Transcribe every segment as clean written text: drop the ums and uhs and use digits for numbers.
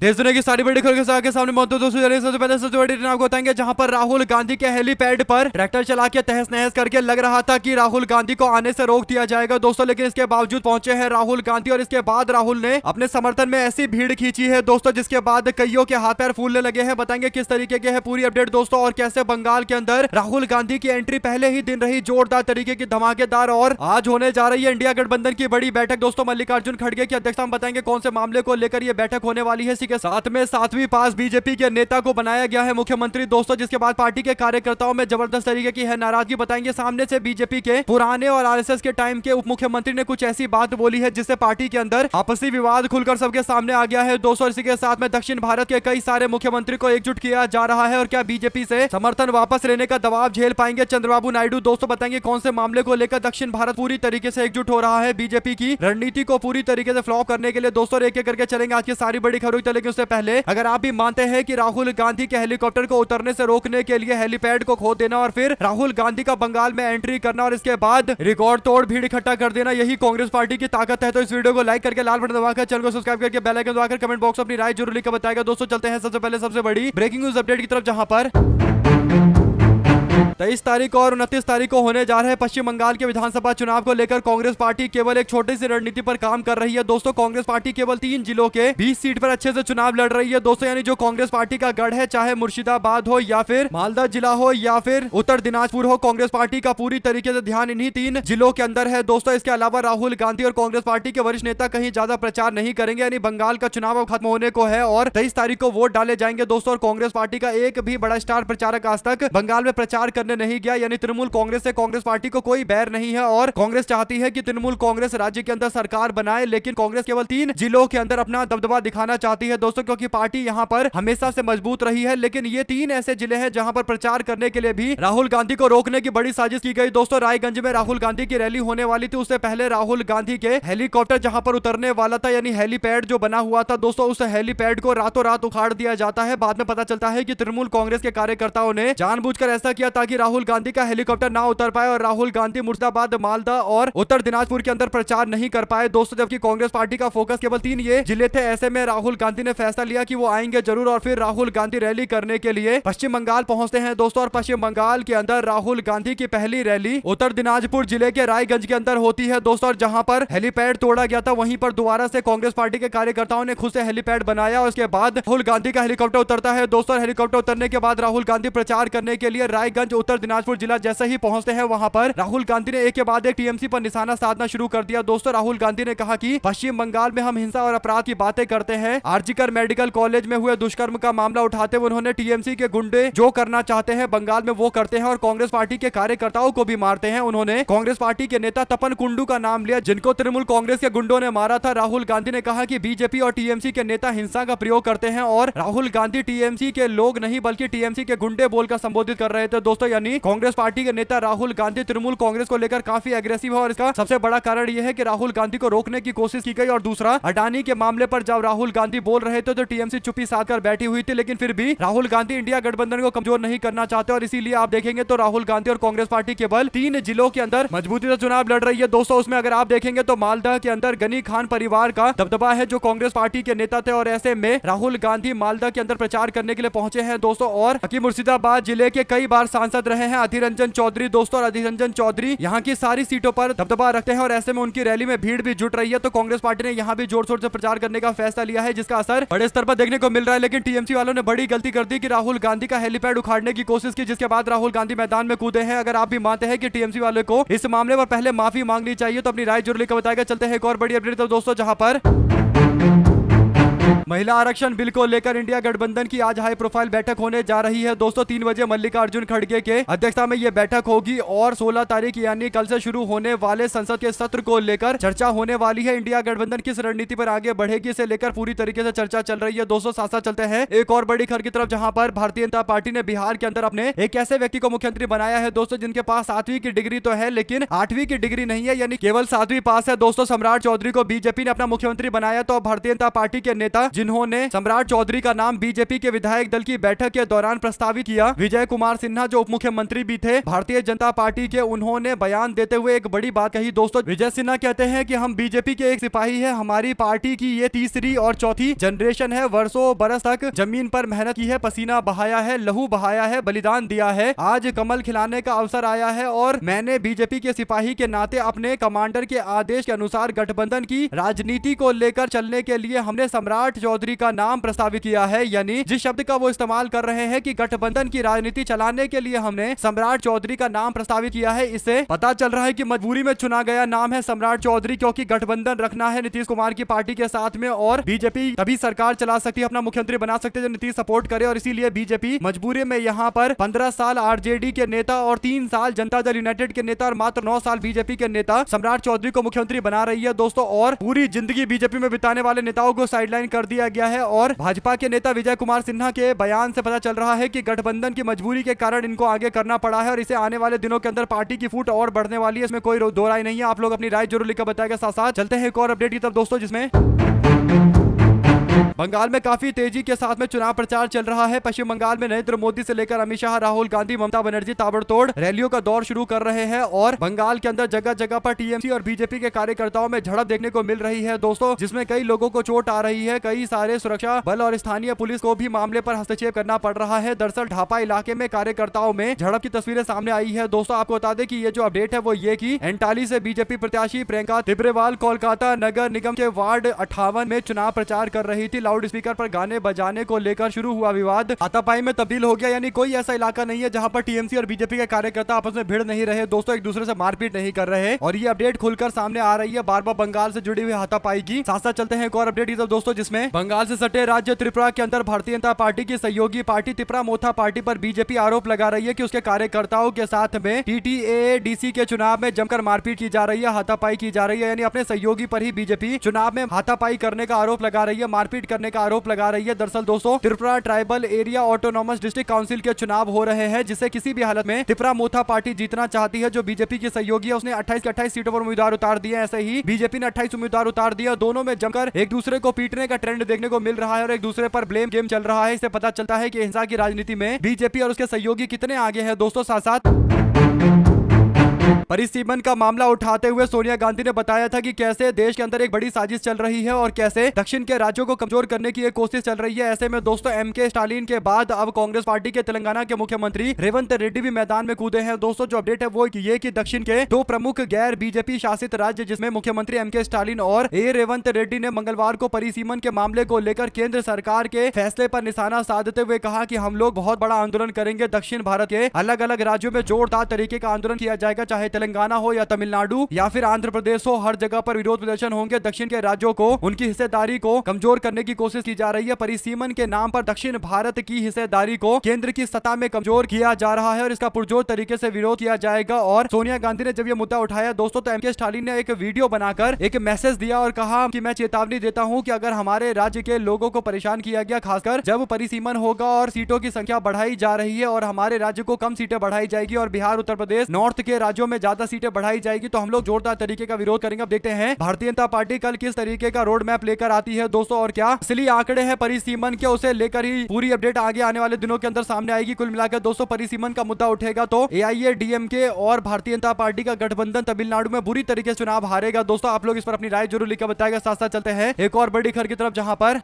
देश दुनिया की सारी बड़ी खबरों के साथ के सामने मौजूद दोस्तों, सबसे पहले सबसे बड़ी आपको बताएंगे जहां पर राहुल गांधी के हेलीपैड पर ट्रैक्टर चला के तहस नहस करके लग रहा था कि राहुल गांधी को आने से रोक दिया जाएगा दोस्तों, लेकिन इसके बावजूद पहुंचे हैं राहुल गांधी और इसके बाद राहुल ने अपने समर्थन में ऐसी भीड़ खींची है दोस्तों, जिसके बाद कईयों के हाथ पैर फूलने लगे हैं। बताएंगे किस तरीके के है पूरी अपडेट दोस्तों, और कैसे बंगाल के अंदर राहुल गांधी की एंट्री पहले ही दिन रही जोरदार तरीके की, धमाकेदार, और आज होने जा रही है इंडिया गठबंधन की बड़ी बैठक दोस्तों। मल्लिकार्जुन खड़गे की अध्यक्षता में बताएंगे कौन से मामले को लेकर यह बैठक होने वाली है। इसी के साथ में 7वीं पास बीजेपी के नेता को बनाया गया है मुख्यमंत्री दोस्तों, जिसके बाद पार्टी के कार्यकर्ताओं में जबरदस्त तरीके की है नाराजगी। बताएंगे सामने से बीजेपी के पुराने और आरएसएस के टाइम के उप मुख्यमंत्री ने कुछ ऐसी बात बोली है जिससे पार्टी के अंदर आपसी विवाद खुलकर सबके सामने आ गया है दोस्तों। इसी के साथ में दक्षिण भारत के कई सारे मुख्यमंत्री को एकजुट किया जा रहा है, और क्या बीजेपी से समर्थन वापस लेने का दबाव झेल पाएंगे चंद्रबाबू नायडू दोस्तों। बताएंगे कौन से मामले को लेकर दक्षिण भारत पूरी तरीके से एकजुट हो रहा है बीजेपी की रणनीति को पूरी तरीके से फ्लॉप करने के लिए दोस्तों। एक एक करके चलेंगे आज की सारी बड़ी खबरों की, लेकिन उससे पहले अगर आप भी मानते हैं कि राहुल गांधी के हेलीकॉप्टर को उतरने से रोकने के लिए हेलीपैड को खोद देना और फिर राहुल गांधी का बंगाल में एंट्री करना और इसके बाद रिकॉर्ड तोड़ भीड़ इकट्ठा कर देना, यही कांग्रेस पार्टी की ताकत है, तो इस वीडियो को लाइक करके लाल बटन दबाकर चैनल को सब्सक्राइब करके बेल आइकन दबाकर कमेंट बॉक्स में अपनी राय जरूर लिखकर बताएगा दोस्तों। चलते हैं सबसे पहले सबसे बड़ी ब्रेकिंग न्यूज अपडेट की तरफ, जहां पर 23 तारीख और 29 तारीख को होने जा रहे पश्चिम बंगाल के विधानसभा चुनाव को लेकर कांग्रेस पार्टी केवल एक छोटी सी रणनीति पर काम कर रही है दोस्तों। कांग्रेस पार्टी केवल 3 जिलों के 20 सीट पर अच्छे से चुनाव लड़ रही है दोस्तों, यानी जो कांग्रेस पार्टी का गढ़ है, चाहे मुर्शिदाबाद हो या फिर मालदा जिला हो या फिर उत्तर दिनाजपुर हो, कांग्रेस पार्टी का पूरी तरीके से ध्यान इन्हीं 3 जिलों के अंदर है दोस्तों। इसके अलावा राहुल गांधी और कांग्रेस पार्टी के वरिष्ठ नेता कहीं ज्यादा प्रचार नहीं करेंगे, यानी बंगाल का चुनाव अब खत्म होने को है और 23 तारीख को वोट डाले जाएंगे दोस्तों। और कांग्रेस पार्टी का एक भी बड़ा स्टार प्रचारक आज तक बंगाल में प्रचार करने नहीं गया, यानी तृणमूल कांग्रेस से कांग्रेस पार्टी को कोई बैर नहीं है, और कांग्रेस चाहती है कि तृणमूल कांग्रेस राज्य के अंदर सरकार बनाए, लेकिन कांग्रेस केवल 3 जिलों के अंदर अपना दबदबा दिखाना चाहती है दोस्तों, क्योंकि पार्टी यहां पर हमेशा से मजबूत रही है। लेकिन ये 3 ऐसे जिले हैं जहां पर प्रचार करने के लिए भी राहुल गांधी को रोकने की बड़ी साजिश की गई दोस्तों। रायगंज में राहुल गांधी की रैली होने वाली थी, उससे पहले राहुल गांधी के हेलीकॉप्टर जहां पर उतरने वाला था, यानी हेलीपैड जो बना हुआ था दोस्तों, उस हेलीपैड को रातों रात उखाड़ दिया जाता है। बाद में पता चलता है कि तृणमूल कांग्रेस के कार्यकर्ताओं ने जानबूझकर ऐसा किया ताकि राहुल गांधी का हेलीकॉप्टर ना उतर पाए और राहुल गांधी मुर्शिदाबाद, मालदा और उत्तर दिनाजपुर के अंदर प्रचार नहीं कर पाए दोस्तों। जबकि कांग्रेस पार्टी का फोकस केवल 3 ये जिले थे, ऐसे में राहुल गांधी ने फैसला लिया कि वो आएंगे जरूर, और फिर राहुल गांधी रैली करने के लिए पश्चिम बंगाल पहुंचते हैं दोस्तों। और पश्चिम बंगाल के अंदर राहुल गांधी की पहली रैली उत्तर दिनाजपुर जिले के रायगंज के अंदर होती है दोस्तों, और जहां पर हेलीपैड तोड़ा गया था वहीं पर दोबारा से कांग्रेस पार्टी के कार्यकर्ताओं ने खुद से हेलीपैड बनाया, और उसके बाद राहुल गांधी का हेलीकॉप्टर उतरता है दोस्तों। हेलीकॉप्टर उतरने के बाद राहुल गांधी प्रचार करने के लिए रायगंज उत्तर दिनाजपुर जिला जैसे ही पहुंचते हैं, वहां पर राहुल गांधी ने एक के बाद एक टीएमसी पर निशाना साधना शुरू कर दिया दोस्तों। राहुल गांधी ने कहा कि पश्चिम बंगाल में हम हिंसा और अपराध की बातें करते हैं, आरजीकर मेडिकल कॉलेज में हुए दुष्कर्म का मामला उठाते हुए उन्होंने टीएमसी के गुंडे जो करना चाहते हैं बंगाल में वो करते हैं, और कांग्रेस पार्टी के कार्यकर्ताओं को भी मारते हैं। उन्होंने कांग्रेस पार्टी के नेता तपन कुंडू का नाम लिया, जिनको तृणमूल कांग्रेस के गुंडों ने मारा था। राहुल गांधी ने कहा कि बीजेपी और टीएमसी के नेता हिंसा का प्रयोग करते हैं, और राहुल गांधी टीएमसी के लोग नहीं बल्कि टीएमसी के गुंडे बोलकर संबोधित कर रहे थे दोस्तों। यानी कांग्रेस पार्टी के नेता राहुल गांधी तृणमूल कांग्रेस को लेकर काफी एग्रेसिव है, और इसका सबसे बड़ा कारण यह है कि राहुल गांधी को रोकने की कोशिश की गई। और दूसरा, अडानी के मामले पर जब राहुल गांधी बोल रहे थे तो टीएमसी चुप्पी साध कर बैठी हुई थी, लेकिन फिर भी राहुल गांधी इंडिया गठबंधन को कमजोर नहीं करना चाहते, और इसीलिए आप देखेंगे तो राहुल गांधी और कांग्रेस पार्टी केवल 3 जिलों के अंदर मजबूती से चुनाव लड़ रही है दोस्तों। उसमें अगर आप देखेंगे तो मालदा के अंदर गनी खान परिवार का दबदबा है जो कांग्रेस पार्टी के नेता थे, और ऐसे में राहुल गांधी मालदा के अंदर प्रचार करने के लिए पहुंचे हैं दोस्तों। और बाकी मुर्शिदाबाद जिले के कई बार सांसद रहे हैं अधीर रंजन चौधरी दोस्तों, और अधीर रंजन चौधरी यहाँ की सारी सीटों पर दबदबा रखते हैं, और ऐसे में उनकी रैली में भीड़ भी जुट रही है। तो कांग्रेस पार्टी ने यहाँ भी जोर शोर से प्रचार करने का फैसला लिया है, जिसका असर बड़े स्तर पर देखने को मिल रहा है। लेकिन टीएमसी वालों ने बड़ी गलती कर दी कि राहुल गांधी का हेलीपैड उखाड़ने की कोशिश की, जिसके बाद राहुल गांधी मैदान में कूदे हैं। अगर आप भी मानते हैं कि टीएमसी वाले को इस मामले पर पहले माफी मांगनी चाहिए तो अपनी राय जरूर लिखकर बताएगा। चलते हैं एक और बड़ी अपडेट तो दोस्तों, जहां पर महिला आरक्षण बिल को लेकर इंडिया गठबंधन की आज हाई प्रोफाइल बैठक होने जा रही है दोस्तों। 3 बजे मल्लिकार्जुन खड़गे के अध्यक्षता में यह बैठक होगी, और 16 तारीख यानी कल से शुरू होने वाले संसद के सत्र को लेकर चर्चा होने वाली है। इंडिया गठबंधन किस रणनीति पर आगे बढ़ेगी इसे लेकर पूरी तरीके से चर्चा चल रही है दोस्तों। साथ साथ चलते हैं एक और बड़ी खबर की तरफ, जहां पर भारतीय जनता पार्टी ने बिहार के अंदर अपने एक ऐसे व्यक्ति को मुख्यमंत्री बनाया है दोस्तों, जिनके पास 7वीं की डिग्री तो है लेकिन 8वीं की डिग्री नहीं है, यानी केवल 7वीं पास है दोस्तों। सम्राट चौधरी को बीजेपी ने अपना मुख्यमंत्री बनाया, तो भारतीय जनता पार्टी के नेता जिन्होंने सम्राट चौधरी का नाम बीजेपी के विधायक दल की बैठक के दौरान प्रस्तावित किया। विजय कुमार सिन्हा जो उप मुख्यमंत्री भी थे भारतीय जनता पार्टी के, उन्होंने बयान देते हुए एक बड़ी बात कही। दोस्तों विजय सिन्हा कहते हैं कि हम बीजेपी के एक सिपाही है, हमारी पार्टी की ये तीसरी और चौथी जनरेशन है, वर्षों बरस तक जमीन पर मेहनत की है, पसीना बहाया है, लहू बहाया है, बलिदान दिया है, आज कमल खिलाने का अवसर आया है और मैंने बीजेपी के सिपाही के नाते अपने कमांडर के आदेश के अनुसार गठबंधन की राजनीति को लेकर चलने के लिए हमने सम्राट चौधरी का नाम प्रस्तावित किया है। यानी जिस शब्द का वो इस्तेमाल कर रहे हैं कि गठबंधन की राजनीति चलाने के लिए हमने सम्राट चौधरी का नाम प्रस्तावित किया है, इससे पता चल रहा है कि मजबूरी में चुना गया नाम है सम्राट चौधरी, क्योंकि गठबंधन रखना है नीतीश कुमार की पार्टी के साथ में और बीजेपी तभी सरकार चला सकती है, अपना मुख्यमंत्री बना सकते हैं जो नीतीश सपोर्ट करे। और इसीलिए बीजेपी मजबूरी में यहाँ पर 15 साल आरजेडी के नेता और 3 साल जनता दल यूनाइटेड के नेता और मात्र 9 साल बीजेपी के नेता सम्राट चौधरी को मुख्यमंत्री बना रही है दोस्तों। और पूरी जिंदगी बीजेपी में बिताने वाले नेताओं को साइडलाइन कर दिया गया है। और भाजपा के नेता विजय कुमार सिन्हा के बयान से पता चल रहा है कि गठबंधन की मजबूरी के कारण इनको आगे करना पड़ा है और इसे आने वाले दिनों के अंदर पार्टी की फूट और बढ़ने वाली है, इसमें कोई दो राय नहीं है। आप लोग अपनी राय जरूर लिखकर बताएगा। साथ साथ चलते हैं एक और अपडेट की तरफ दोस्तों, जिसमें बंगाल में काफी तेजी के साथ में चुनाव प्रचार चल रहा है। पश्चिम बंगाल में नरेंद्र मोदी से लेकर अमित शाह, राहुल गांधी, ममता बनर्जी ताबड़तोड़ रैलियों का दौर शुरू कर रहे हैं और बंगाल के अंदर जगह जगह पर टीएमसी और बीजेपी के कार्यकर्ताओं में झड़प देखने को मिल रही है दोस्तों, जिसमें कई लोगों को चोट आ रही है। कई सारे सुरक्षा बल और स्थानीय पुलिस को भी मामले पर हस्तक्षेप करना पड़ रहा है। दरअसल ढापा इलाके में कार्यकर्ताओं में झड़प की तस्वीरें सामने आई है दोस्तों। आपको बता दें कि ये जो अपडेट है वो ये कि एंटाली से बीजेपी प्रत्याशी प्रियंका तिब्रेवाल कोलकाता नगर निगम के वार्ड 58 में चुनाव प्रचार कर रही थी। लाउड स्पीकर पर गाने बजाने को लेकर शुरू हुआ विवाद हाथापाई में तब्दील हो गया। यानी कोई ऐसा इलाका नहीं है जहां पर टीएमसी और बीजेपी के कार्यकर्ता आपस में भिड़ नहीं रहे दोस्तों, एक दूसरे से मारपीट नहीं कर रहे। और ये अपडेट खुलकर सामने आ रही है बार बार बंगाल से जुड़ी हुई हाथापाई की। साथ साथ चलते हैं एक और अपडेट की तरफ दोस्तों, जिसमें बंगाल से सटे राज्य त्रिपुरा के अंदर भारतीय जनता पार्टी की सहयोगी पार्टी त्रिपुरा मोथा पार्टी पर बीजेपी आरोप लगा रही है कि उसके कार्यकर्ताओं के साथ में टीटीएडीसी के चुनाव में जमकर मारपीट की जा रही है, हाथापाई की जा रही है। यानी अपने सहयोगी पर ही बीजेपी चुनाव में हाथापाई करने का आरोप लगा रही है, मारपीट करने का आरोप लगा रही है। दरअसल दोस्तों Tripura tribal area autonomous district council के चुनाव हो रहे हैं, जिसे किसी भी हालत में त्रिपुरा मोथा पार्टी जीतना चाहती है। जो बीजेपी की सहयोगी है उसने 28 के 28 सीटों पर उम्मीदवार उतार दिए। ऐसे ही बीजेपी ने 28 उम्मीदवार उतार दिया। दोनों में जमकर एक दूसरे को पीटने का ट्रेंड देखने को मिल रहा है और एक दूसरे पर ब्लेम गेम चल रहा है। इससे पता चलता है कि हिंसा की राजनीति में बीजेपी और उसके सहयोगी कितने आगे हैं दोस्तों। साथ साथ परिसीमन का मामला उठाते हुए सोनिया गांधी ने बताया था कि कैसे देश के अंदर एक बड़ी साजिश चल रही है और कैसे दक्षिण के राज्यों को कमजोर करने की एक कोशिश चल रही है। ऐसे में दोस्तों एमके स्टालिन के बाद अब कांग्रेस पार्टी के तेलंगाना के मुख्यमंत्री रेवंत रेड्डी भी मैदान में कूदे हैं दोस्तों। जो अपडेट है वो ये कि दक्षिण के 2 प्रमुख गैर बीजेपी शासित राज्य जिसमें मुख्यमंत्री एमके स्टालिन और रेवंत रेड्डी ने मंगलवार को परिसीमन के मामले को लेकर केंद्र सरकार के फैसले पर निशाना साधते हुए कहा कि हम लोग बहुत बड़ा आंदोलन करेंगे। दक्षिण भारत के अलग अलग राज्यों में जोरदार तरीके का आंदोलन किया जाएगा, चाहे तेलंगाना हो या तमिलनाडु या फिर आंध्र प्रदेश हो, हर जगह पर विरोध प्रदर्शन होंगे। दक्षिण के राज्यों को उनकी हिस्सेदारी को कमजोर करने की कोशिश की जा रही है। परिसीमन के नाम पर दक्षिण भारत की हिस्सेदारी को केंद्र की सत्ता में कमजोर किया जा रहा है और इसका पुरजोर तरीके से विरोध किया जाएगा। और सोनिया गांधी ने जब यह मुद्दा उठाया दोस्तों तो एमके स्टालिन ने एक वीडियो बनाकर एक मैसेज दिया और कहा कि मैं चेतावनी देता हूं कि अगर हमारे राज्य के लोगों को परेशान किया गया, खासकर जब परिसीमन होगा और सीटों की संख्या बढ़ाई जा रही है और हमारे राज्य को कम सीटें बढ़ाई जाएगी और बिहार उत्तर प्रदेश नॉर्थ के राज्यों में ज्यादा सीटें बढ़ाई जाएगी, तो हम लोग जोरदार तरीके का विरोध करेंगे। अब देखते हैं भारतीय जनता पार्टी कल किस तरीके का रोड मैप लेकर आती है दोस्तों और क्या असली आंकड़े हैं परिसीमन के, उसे लेकर ही पूरी अपडेट आगे आने वाले दिनों के अंदर सामने आएगी। कुल मिलाकर दोस्तों परिसीमन का मुद्दा उठेगा तो एआईएडीएमके और भारतीय जनता पार्टी का गठबंधन तमिलनाडु में बुरी तरीके से चुनाव हारेगा दोस्तों। आप लोग इस पर अपनी राय जरूर लिखकर बताएगा। साथ साथ चलते हैं एक और बड़ी खबर की तरफ, जहां पर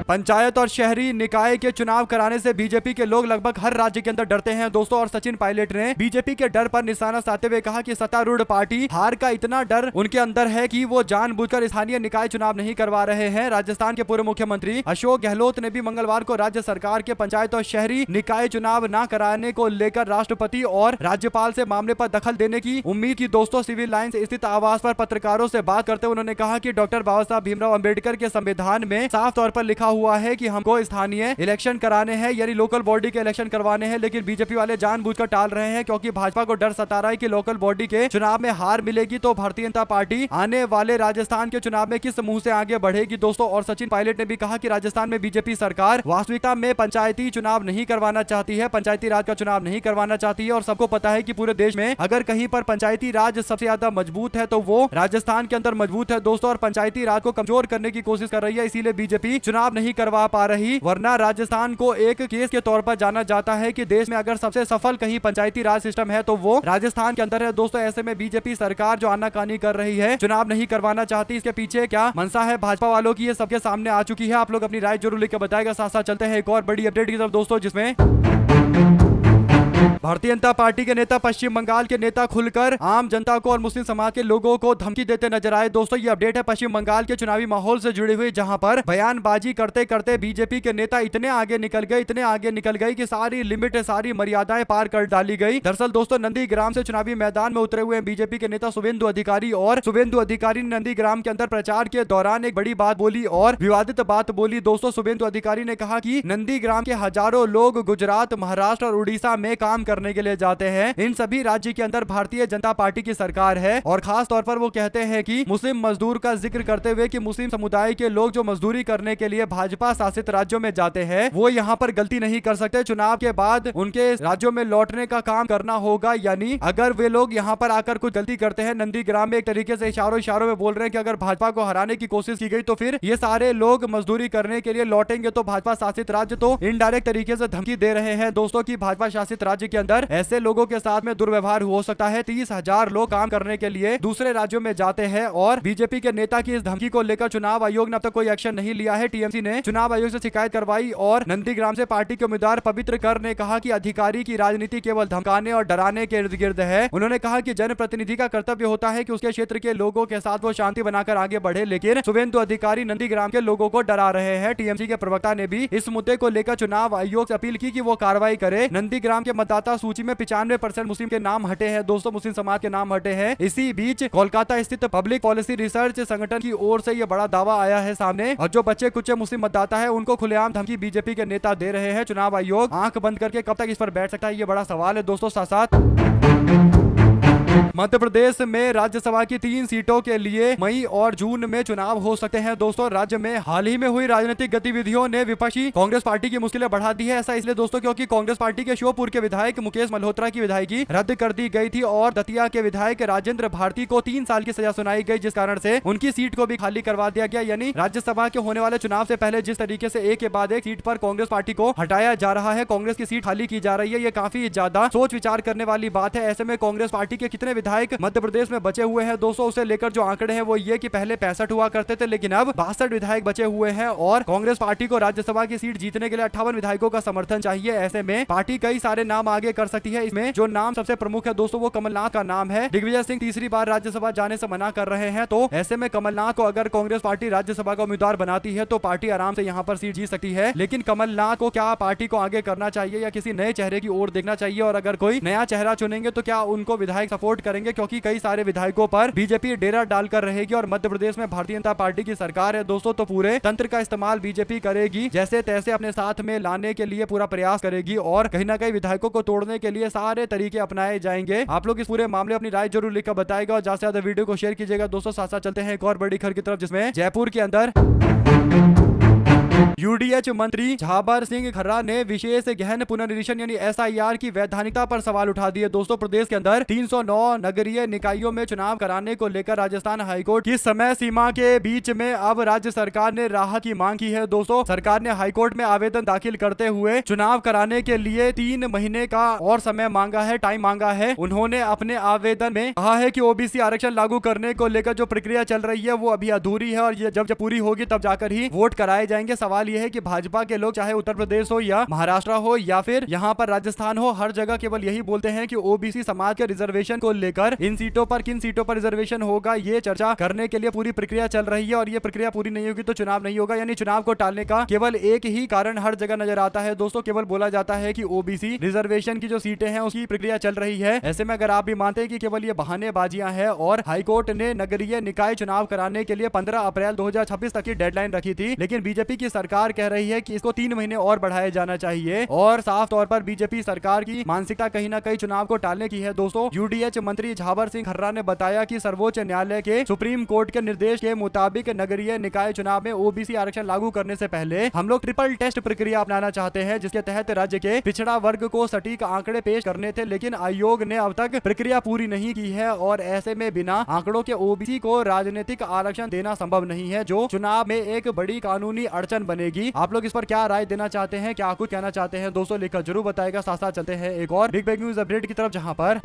पंचायत और शहरी निकाय के चुनाव कराने से बीजेपी के लोग लगभग हर राज्य के अंदर डरते हैं दोस्तों। और सचिन पायलट ने बीजेपी के डर पर निशाना साधते हुए कहा कि सत्तारूढ़ पार्टी हार का इतना डर उनके अंदर है कि वो जानबूझकर स्थानीय निकाय चुनाव नहीं करवा रहे हैं। राजस्थान के पूर्व मुख्यमंत्री अशोक गहलोत ने भी मंगलवार को राज्य सरकार के पंचायत और शहरी निकाय चुनाव न कराने को लेकर राष्ट्रपति और राज्यपाल से मामले पर दखल देने की उम्मीद की दोस्तों। सिविल लाइंस स्थित आवास पर पत्रकारों से बात करते हुए उन्होंने कहा कि डॉक्टर बाबा साहब भीमराव अंबेडकर के संविधान में साफ तौर पर लिखा हुआ है कि हमको स्थानीय इलेक्शन कराने हैं, यानी लोकल बॉडी के इलेक्शन करवाने हैं, लेकिन बीजेपी वाले जानबूझकर टाल रहे हैं क्योंकि भाजपा को डर सता रहा है कि लोकल बॉडी के चुनाव में हार मिलेगी तो भारतीय जनता पार्टी आने वाले राजस्थान के चुनाव में किस मुंह से आगे बढ़ेगी दोस्तों। और सचिन पायलट ने भी कहा कि राजस्थान में बीजेपी सरकार वास्तविकता में पंचायती चुनाव नहीं करवाना चाहती है, पंचायती राज का चुनाव नहीं करवाना चाहती है। और सबको पता है कि पूरे देश में अगर कहीं पर पंचायती राज सबसे ज्यादा मजबूत है तो वो राजस्थान के अंदर मजबूत है दोस्तों, और पंचायती राज को कमजोर करने की कोशिश कर रही है, इसीलिए बीजेपी चुनाव नहीं करवा पा रही। वरना राजस्थान को एक केस के तौर पर जाना जाता है कि देश में अगर सबसे सफल कहीं पंचायती राज सिस्टम है तो वो राजस्थान के अंदर है दोस्तों। ऐसे में बीजेपी सरकार जो आनाकानी कर रही है, चुनाव नहीं करवाना चाहती, इसके पीछे क्या मंशा है भाजपा वालों की, ये सबके सामने आ चुकी है। आप लोग अपनी राय जरूर लिखकर बताएगा। साथ साथ चलते हैं एक और बड़ी अपडेट की तरफ दोस्तों, जिसमें भारतीय जनता पार्टी के नेता पश्चिम बंगाल के नेता खुलकर आम जनता को और मुस्लिम समाज के लोगों को धमकी देते नजर आए दोस्तों। ये अपडेट है पश्चिम बंगाल के चुनावी माहौल से जुड़ी हुई, जहां पर बयानबाजी करते करते बीजेपी के नेता इतने आगे निकल गए कि सारी लिमिट, सारी मर्यादाएं पार कर डाली गई। दरअसल दोस्तों नंदीग्राम से चुनावी मैदान में उतरे हुए बीजेपी के नेता शुभेंदु अधिकारी, और शुभेंदु अधिकारी ने नंदीग्राम के अंदर प्रचार के दौरान एक बड़ी बात बोली और विवादित बात बोली दोस्तों। शुभेंदु अधिकारी ने कहा कि नंदीग्राम के हजारों लोग गुजरात, महाराष्ट्र और उड़ीसा में काम करने के लिए जाते हैं। इन सभी राज्य के अंदर भारतीय जनता पार्टी की सरकार है, और खास तौर पर वो कहते हैं कि मुस्लिम मजदूर का जिक्र करते हुए कि मुस्लिम समुदाय के लोग जो मजदूरी करने के लिए भाजपा शासित राज्यों में जाते हैं वो यहाँ पर गलती नहीं कर सकते, चुनाव के बाद उनके राज्यों में लौटने का काम करना होगा। यानी अगर वे लोग यहाँ पर आकर कुछ गलती करते हैं, नंदीग्राम में एक तरीके से इशारों में बोल रहे हैं कि अगर भाजपा को हराने की कोशिश की गई तो फिर ये सारे लोग मजदूरी करने के लिए लौटेंगे। तो भाजपा शासित राज्य तो इनडायरेक्ट तरीके से धमकी दे रहे हैं दोस्तों की भाजपा शासित राज्य के अंदर ऐसे लोगों के साथ में दुर्व्यवहार हो सकता है। 30,000 लोग काम करने के लिए दूसरे राज्यों में जाते हैं, और बीजेपी के नेता की इस धमकी को लेकर चुनाव आयोग ने अब तक कोई एक्शन नहीं लिया है। टीएमसी ने चुनाव आयोग से शिकायत करवाई, और नंदीग्राम से पार्टी के उम्मीदवार पवित्र कर ने कहा कि अधिकारी की राजनीति केवल धमकाने और डराने के इर्द गिर्द है। उन्होंने कहा कि जनप्रतिनिधि का कर्तव्य होता है कि उसके क्षेत्र के लोगों के साथ वो शांति बनाकर आगे बढ़े, लेकिन शुभेंदु अधिकारी नंदीग्राम के लोगों को डरा रहे हैं। टीएमसी के प्रवक्ता ने भी इस मुद्दे को लेकर चुनाव आयोग से अपील की कि वो कार्रवाई करे। नंदीग्राम के मतदाता सूची में 95% मुस्लिम के नाम हटे हैं दोस्तों, मुस्लिम समाज के नाम हटे हैं। इसी बीच कोलकाता स्थित पब्लिक पॉलिसी रिसर्च संगठन की ओर से यह बड़ा दावा आया है सामने, और जो बच्चे कुछ मुस्लिम मतदाता है उनको खुलेआम धमकी बीजेपी के नेता दे रहे हैं। चुनाव आयोग आंख बंद करके कब तक इस पर बैठ सकता है, ये बड़ा सवाल है दोस्तों। साथ साथ मध्य प्रदेश में राज्यसभा की 3 सीटों के लिए मई और जून में चुनाव हो सकते हैं दोस्तों। राज्य में हाल ही में हुई राजनीतिक गतिविधियों ने विपक्षी कांग्रेस पार्टी की मुश्किलें बढ़ा दी है। ऐसा इसलिए दोस्तों क्योंकि कांग्रेस पार्टी के श्योपुर के विधायक मुकेश मल्होत्रा की विधायकी रद्द कर दी गई थी, और दतिया के विधायक राजेंद्र भारती को 3 साल की सजा सुनाई गई, जिस कारण से उनकी सीट को भी खाली करवा दिया गया। यानी राज्यसभा के होने वाले चुनाव से पहले जिस तरीके से एक के बाद एक सीट पर कांग्रेस पार्टी को हटाया जा रहा है, कांग्रेस की सीट खाली की जा रही है, ये काफी ज्यादा सोच विचार करने वाली बात है। ऐसे में कांग्रेस पार्टी के कितने विधायक मध्य प्रदेश में बचे हुए हैं दोस्तों, उसे लेकर जो आंकड़े हैं वो ये कि पहले 65 हुआ करते थे, लेकिन अब 62 विधायक बचे हुए हैं, और कांग्रेस पार्टी को राज्यसभा की सीट जीतने के लिए 58 विधायकों का समर्थन चाहिए। ऐसे में पार्टी कई सारे नाम आगे कर सकती है। इसमें जो नाम सबसे प्रमुख है दोस्तों वो कमलनाथ का नाम है। दिग्विजय सिंह तीसरी बार राज्यसभा जाने से मना कर रहे हैं, तो ऐसे में कमलनाथ को अगर कांग्रेस पार्टी राज्यसभा का उम्मीदवार बनाती है तो पार्टी आराम से यहाँ पर सीट जीत सकती है। लेकिन कमलनाथ को क्या पार्टी को आगे करना चाहिए या किसी नए चेहरे की ओर देखना चाहिए, और अगर कोई नया चेहरा चुनेंगे तो क्या उनको विधायक सपोर्ट करेंगे, क्योंकि कई सारे विधायकों पर बीजेपी डेरा डालकर रहेगी और मध्य प्रदेश में भारतीय जनता पार्टी की सरकार है दोस्तों, तो पूरे तंत्र का इस्तेमाल बीजेपी करेगी, जैसे तैसे अपने साथ में लाने के लिए पूरा प्रयास करेगी, और कहीं ना कहीं विधायकों को तोड़ने के लिए सारे तरीके अपनाए जाएंगे। आप लोग इस पूरे मामले अपनी राय जरूर लिखकर बताएगा, और ज्यादा से ज्यादा वीडियो को शेयर कीजिएगा दोस्तों। साथ साथ चलते हैं एक और बड़ी खबर की तरफ, जिसमें जयपुर के अंदर यूडीएच मंत्री झाबर सिंह खर्रा ने विशेष गहन पुनर्निरीक्षण यानी एसआईआर की वैधानिकता पर सवाल उठा दिए दोस्तों। प्रदेश के अंदर 309 नगरीय निकायों में चुनाव कराने को लेकर राजस्थान हाईकोर्ट की समय सीमा के बीच में अब राज्य सरकार ने राहत की मांग की है दोस्तों। सरकार ने हाईकोर्ट में आवेदन दाखिल करते हुए चुनाव कराने के लिए 3 महीने का और समय मांगा है, टाइम मांगा है। उन्होंने अपने आवेदन में कहा है कि ओबीसी आरक्षण लागू करने को लेकर जो प्रक्रिया चल रही है वो अभी अधूरी है, और ये जब पूरी होगी तब जाकर ही वोट कराए जाएंगे। सवाल यह है कि भाजपा के लोग चाहे उत्तर प्रदेश हो या महाराष्ट्र हो या फिर यहाँ पर राजस्थान हो, हर जगह केवल यही बोलते हैं कि ओबीसी समाज के रिजर्वेशन को लेकर इन सीटों पर किन सीटों पर रिजर्वेशन होगा ये चर्चा करने के लिए पूरी प्रक्रिया चल रही है, और ये प्रक्रिया पूरी नहीं होगी तो चुनाव नहीं होगा। यानी चुनाव को टालने का केवल एक ही कारण हर जगह नजर आता है दोस्तों, केवल बोला जाता है कि ओबीसी रिजर्वेशन की जो सीटें हैं उसकी प्रक्रिया चल रही है। ऐसे में अगर आप भी मानते हैं कि केवल ये बहानेबाजियां हैं, और हाईकोर्ट ने नगरीय निकाय चुनाव कराने के लिए 15 अप्रैल 2026 तक की डेडलाइन रखी थी, लेकिन बीजेपी की सरकार कह रही है कि इसको 3 महीने और बढ़ाया जाना चाहिए और साफ तौर पर बीजेपी सरकार की मानसिकता कहीं ना कहीं चुनाव को टालने की है। दोस्तों, यूडीएच मंत्री झावर सिंह खर्रा ने बताया कि सर्वोच्च न्यायालय के सुप्रीम कोर्ट के निर्देश के मुताबिक नगरीय निकाय चुनाव में ओबीसी आरक्षण लागू करने से पहले हम लोग ट्रिपल टेस्ट प्रक्रिया अपनाना चाहते हैं, जिसके तहत राज्य के पिछड़ा वर्ग को सटीक आंकड़े पेश करने थे, लेकिन आयोग ने अब तक प्रक्रिया पूरी नहीं की है और ऐसे में बिना आंकड़ों के ओबीसी को राजनीतिक आरक्षण देना संभव नहीं है, जो चुनाव में एक बड़ी कानूनी अड़चन बनेगी। आप लोग इस पर क्या राय देना चाहते हैं, क्या कुछ कहना चाहते हैं दोस्तों, लिखकर जरूर बताएगा। साथ साथ चलते हैं एक और बिग न्यूज अपडेट की तरफ, जहां पर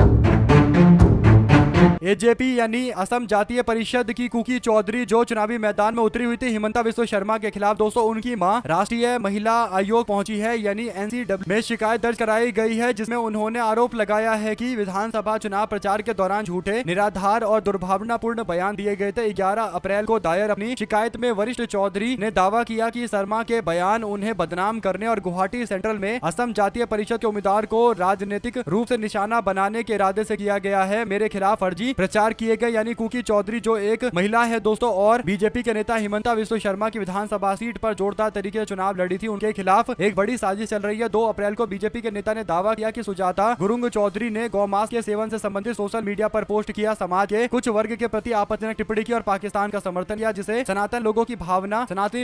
एजेपी यानी असम जातीय परिषद की कुकी चौधरी जो चुनावी मैदान में उतरी हुई थी हिमंता बिस्वा शर्मा के खिलाफ, दोस्तों उनकी मां राष्ट्रीय महिला आयोग पहुंची है यानी एनसीडब्ल्यू में शिकायत दर्ज कराई गई है, जिसमें उन्होंने आरोप लगाया है कि विधानसभा चुनाव प्रचार के दौरान झूठे, निराधार और दुर्भावनापूर्ण बयान दिए गए थे। 11 अप्रैल को दायर अपनी शिकायत में वरिष्ठ चौधरी ने दावा किया कि शर्मा के बयान उन्हें बदनाम करने और गुवाहाटी सेंट्रल में असम जातीय परिषद के उम्मीदवार को राजनीतिक रूप से निशाना बनाने के इरादे से किया गया है। मेरे खिलाफ फर्जी प्रचार किए गए यानी कुकी चौधरी जो एक महिला है दोस्तों और बीजेपी के नेता हिमंता बिस्वा शर्मा की विधानसभा सीट पर जोरदार तरीके से चुनाव लड़ी थी, उनके खिलाफ एक बड़ी साजिश चल रही है। 2 अप्रैल को बीजेपी के नेता ने दावा किया कि सुजाता गुरुंग चौधरी ने गौमांस के सेवन से संबंधित सोशल मीडिया पर पोस्ट किया, समाज के कुछ वर्ग के प्रति आपत्तिजनक टिप्पणी की और पाकिस्तान का समर्थन किया, जिसे सनातनी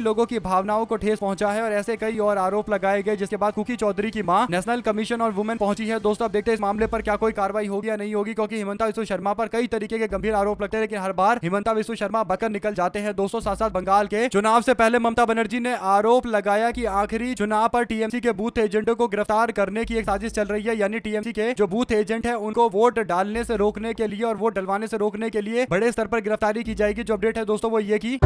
लोगों की भावनाओं को ठेस पहुंचा है और ऐसे कई और आरोप लगाए गए, जिसके बाद कुकी चौधरी की मां नेशनल कमीशन और वुमेन पहुंची है। दोस्तों अब देखते हैं इस मामले पर क्या कोई कार्रवाई होगी या नहीं होगी, क्योंकि हिमंता बिस्वा शर्मा पर कई तरीके के गंभीर आरोप लगते हैं, लेकिन हर बार हिमंता बिस्वा शर्मा बकर निकल जाते हैं। दोस्तों साथ साथ बंगाल के चुनाव से पहले ममता बनर्जी ने आरोप लगाया कि आखिरी चुनाव पर टीएमसी के बूथ एजेंटों को गिरफ्तार करने की एक साजिश चल रही है, यानी टीएमसी के जो बूथ एजेंट है उनको वोट डालने से रोकने के लिए और वोट डलवाने से रोकने के लिए बड़े स्तर पर गिरफ्तारी की जाएगी। जो अपडेट है दोस्तों वो ये की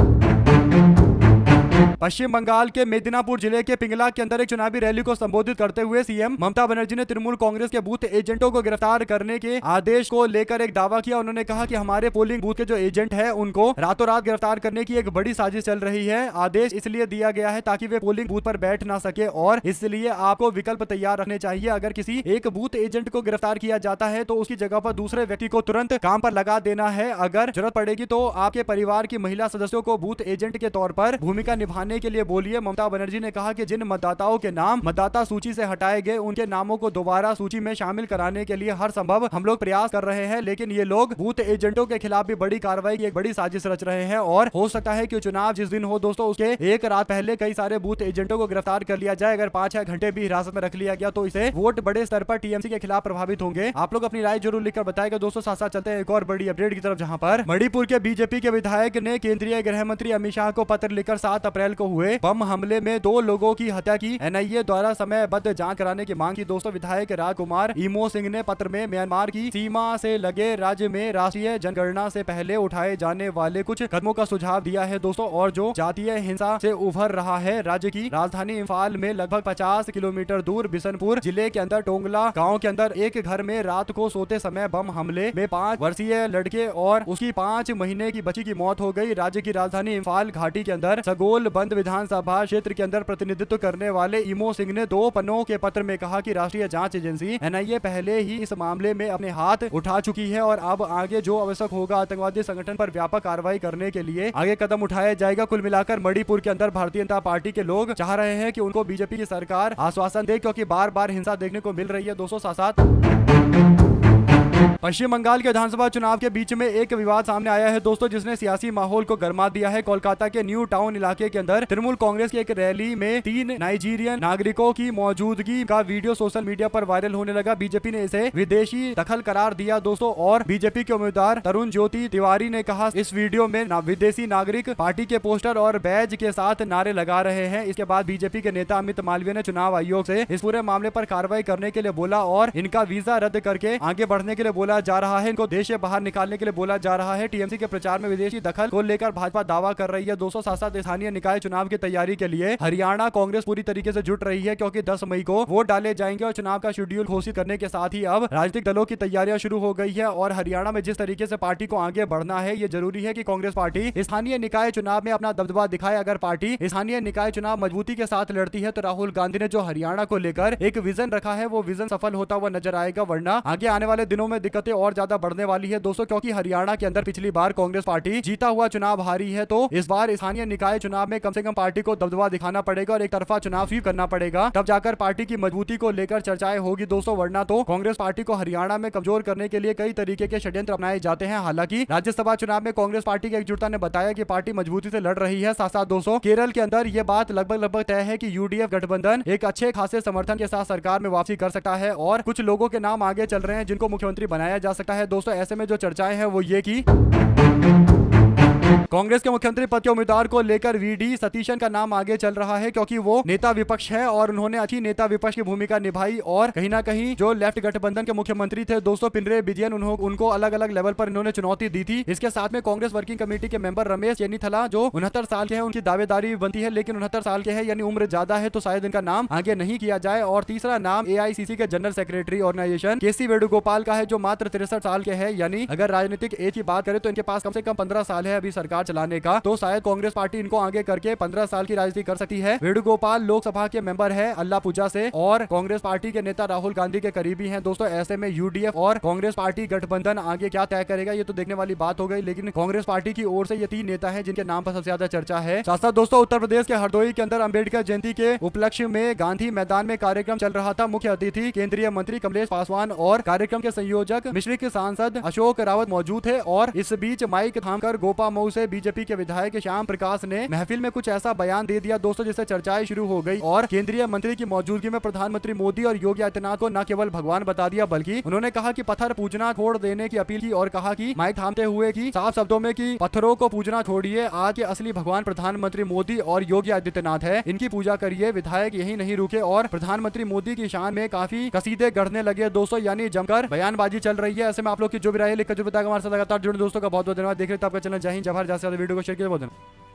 पश्चिम बंगाल के मेदिनीपुर जिले के पिंगला के अंदर एक चुनावी रैली को संबोधित करते हुए सीएम ममता बनर्जी ने तृणमूल कांग्रेस के बूथ एजेंटों को गिरफ्तार करने के आदेश को लेकर एक दावा किया। उन्होंने कहा कि हमारे पोलिंग बूथ के जो एजेंट है उनको रातों रात गिरफ्तार करने की एक बड़ी साजिश चल रही है। आदेश इसलिए दिया गया है ताकि वे पोलिंग बूथ पर बैठ ना सके और इसलिए आपको विकल्प तैयार रखने चाहिए। अगर किसी एक बूथ एजेंट को गिरफ्तार किया जाता है तो उसकी जगह पर दूसरे व्यक्ति को तुरंत काम पर लगा देना है। अगर जरूरत पड़ेगी तो आपके परिवार की महिला सदस्यों को बूथ एजेंट के तौर पर भूमिका निभाने के लिए बोलिए। ममता बनर्जी ने कहा कि जिन मतदाताओं के नाम मतदाता सूची से हटाए गए उनके नामों को दोबारा सूची में शामिल कराने के लिए हर संभव हम लोग प्रयास कर रहे हैं, लेकिन ये लोग बूथ एजेंटों के खिलाफ भी बड़ी कार्रवाई की एक बड़ी साजिश रच रहे हैं और हो सकता है कि चुनाव जिस दिन हो दोस्तों उसके एक रात पहले कई सारे बूथ एजेंटों को गिरफ्तार कर लिया जाए। अगर 5-6 घंटे भी हिरासत में रख लिया गया तो इसे वोट बड़े स्तर पर टीएमसी के खिलाफ प्रभावित होंगे। आप लोग अपनी राय जरूर लिखकर बताएगा दोस्तों। साथ साथ चलते हैं एक और बड़ी अपडेट की तरफ, जहां पर मणिपुर के बीजेपी के विधायक ने केंद्रीय गृह मंत्री अमित शाह को पत्र लिखकर 7 अप्रैल को हुए बम हमले में 2 लोगों की हत्या की एनआईए द्वारा समयबद्ध जांच कराने की मांग की। दोस्तों विधायक राजकुमार इमो सिंह ने पत्र में म्यांमार की सीमा से लगे राज्य में राष्ट्रीय जनगणना से पहले उठाए जाने वाले कुछ कदमों का सुझाव दिया है दोस्तों, और जो जातीय हिंसा से उभर रहा है। राज्य की राजधानी इम्फाल में लगभग 50 किलोमीटर दूर बिशनपुर जिले के अंदर टोंगला गाँव के अंदर एक घर में रात को सोते समय बम हमले में 5 वर्षीय लड़के और उसकी 5 महीने की बच्ची की मौत हो गई। राज्य की राजधानी इम्फाल घाटी के अंदर सगोल बंद विधानसभा क्षेत्र के अंदर प्रतिनिधित्व करने वाले इमो सिंह ने 2 पन्नों के पत्र में कहा कि राष्ट्रीय जांच एजेंसी एनआईए पहले ही इस मामले में अपने हाथ उठा चुकी है और अब आगे जो आवश्यक होगा आतंकवादी संगठन पर व्यापक कार्रवाई करने के लिए आगे कदम उठाया जाएगा। कुल मिलाकर मणिपुर के अंदर भारतीय जनता पार्टी के लोग चाह रहे हैं कि उनको बीजेपी की सरकार आश्वासन दे, क्योंकि बार बार हिंसा देखने को मिल रही है दोस्तों। साथ पश्चिम बंगाल के विधानसभा चुनाव के बीच में एक विवाद सामने आया है दोस्तों, जिसने सियासी माहौल को गरमा दिया है। कोलकाता के न्यू टाउन इलाके के अंदर तृणमूल कांग्रेस की एक रैली में 3 नाइजीरियन नागरिकों की मौजूदगी का वीडियो सोशल मीडिया पर वायरल होने लगा। बीजेपी ने इसे विदेशी दखल करार दिया दोस्तों, और बीजेपी के उम्मीदवार तरुण ज्योति तिवारी ने कहा इस वीडियो में विदेशी नागरिक पार्टी के पोस्टर और बैज के साथ नारे लगा रहे हैं। इसके बाद बीजेपी के नेता अमित मालवीय ने चुनाव आयोग से इस पूरे मामले पर कार्रवाई करने के लिए बोला और इनका वीजा रद्द करके आगे बढ़ने के लिए बोला जा रहा है। इनको देश से बाहर निकालने के लिए बोला जा रहा है। टीएमसी के प्रचार में विदेशी दखल को लेकर भाजपा दावा कर रही है दोस्तों। साथ साथ स्थानीय निकाय चुनाव की तैयारी के लिए हरियाणा कांग्रेस पूरी तरीके से जुट रही है, क्योंकि 10 मई को वोट डाले जाएंगे और चुनाव का शेड्यूल घोषित करने के साथ ही अब राजनीतिक दलों की तैयारियां शुरू हो गई है। और हरियाणा में जिस तरीके से पार्टी को आगे बढ़ना है, ये जरूरी है कि कांग्रेस पार्टी स्थानीय निकाय चुनाव में अपना दबदबा दिखाए। अगर पार्टी स्थानीय निकाय चुनाव मजबूती के साथ लड़ती है तो राहुल गांधी ने जो हरियाणा को लेकर एक विजन रखा है वो विजन सफल होता हुआ नजर आएगा, वरना आगे आने वाले दिनों में में दिक्कतें और ज्यादा बढ़ने वाली है दोस्तों, क्योंकि हरियाणा के अंदर पिछली बार कांग्रेस पार्टी जीता हुआ चुनाव हारी है। तो इस बार स्थानीय निकाय चुनाव में कम से कम पार्टी को दबदबा दिखाना पड़ेगा और एक तरफा चुनाव स्वीप करना पड़ेगा, तब जाकर पार्टी की मजबूती को लेकर चर्चाएं होगी दोस्तों। वरना तो कांग्रेस पार्टी को हरियाणा में कमजोर करने के लिए कई तरीके के षड्यंत्र अपनाए जाते हैं। हालांकि राज्यसभा चुनाव में कांग्रेस पार्टी की एकजुटता ने बताया कि पार्टी मजबूती से लड़ रही है। साथ साथ दोस्तों केरल के अंदर यह बात लगभग तय है कि यूडीएफ गठबंधन एक अच्छे खासे समर्थन के साथ सरकार में वापसी कर सकता है और कुछ लोगों के नाम आगे चल रहे हैं जिनको मुख्यमंत्री बनाया जा सकता है दोस्तों। ऐसे में जो चर्चाएं हैं वो ये की कांग्रेस के मुख्यमंत्री पद के उम्मीदवार को लेकर वीडी सतीशन का नाम आगे चल रहा है, क्योंकि वो नेता विपक्ष है और उन्होंने अच्छी नेता विपक्ष की भूमिका निभाई और कहीं ना कहीं जो लेफ्ट गठबंधन के मुख्यमंत्री थे दोस्तों पिनरे विजयन, उनको अलग अलग लेवल पर इन्होंने चुनौती दी थी। इसके साथ में कांग्रेस वर्किंग कमेटी के मेंबर रमेश चेन्नीथला जो 69 साल के हैं, उनकी दावेदारी बनती है, लेकिन 69 साल के हैं यानी उम्र ज्यादा है तो शायद इनका नाम आगे नहीं किया जाए। और तीसरा नाम एआईसीसी के जनरल सेक्रेटरी ऑर्गेनाइजेशन केसी वेणुगोपाल का है जो मात्र 63 साल के हैं, यानी अगर राजनीतिक एज की बात करें तो इनके पास कम से कम 15 साल है अभी सरकार चलाने का। तो शायद कांग्रेस पार्टी इनको आगे करके 15 साल की राजनीति कर सकती है। वेणुगोपाल लोकसभा के मेंबर है अल्लापुजा से और कांग्रेस पार्टी के नेता राहुल गांधी के करीबी हैं दोस्तों। ऐसे में यूडीएफ और कांग्रेस पार्टी गठबंधन आगे क्या तय करेगा ये तो देखने वाली बात हो गई, लेकिन कांग्रेस पार्टी की ओर से ये 3 नेता हैं जिनके नाम पर सबसे ज्यादा चर्चा है। साथ साथ दोस्तों उत्तर प्रदेश के हरदोई के अंदर अंबेडकर जयंती के उपलक्ष्य में गांधी मैदान में कार्यक्रम चल रहा था। मुख्य अतिथि केंद्रीय मंत्री कमलेश पासवान और कार्यक्रम के संयोजक मिश्रिक सांसद अशोक रावत मौजूद थे। और इस बीच माइक थामकर गोपा मऊ से बीजेपी के विधायक श्याम प्रकाश ने महफिल में कुछ ऐसा बयान दे दिया दोस्तों जिससे चर्चाएं शुरू हो गई और केंद्रीय मंत्री की मौजूदगी में प्रधानमंत्री मोदी और योगी आदित्यनाथ को न केवल भगवान बता दिया बल्कि उन्होंने कहा कि पत्थर पूजना छोड़ देने की अपील की और कहा कि माइक थामते हुए कि साफ शब्दों में कि पत्थरों को पूजना छोड़िए, आज के असली भगवान प्रधानमंत्री मोदी और योगी आदित्यनाथ है, इनकी पूजा करिए। विधायक यही नहीं रुके और प्रधानमंत्री मोदी की शान में काफी कसीदे गढ़ने लगे दोस्तों, यानी जमकर बयानबाजी चल रही है। ऐसे में आप लोग की जो भी राय लिखकर जो बताया हमारे साथ लगातार जुड़े दोस्तों का बहुत बहुत धन्यवाद। देख रहे थे आपका चैनल जय हिंद जय भारत। वीडियो को शेयर किया बहुत धन्यवाद।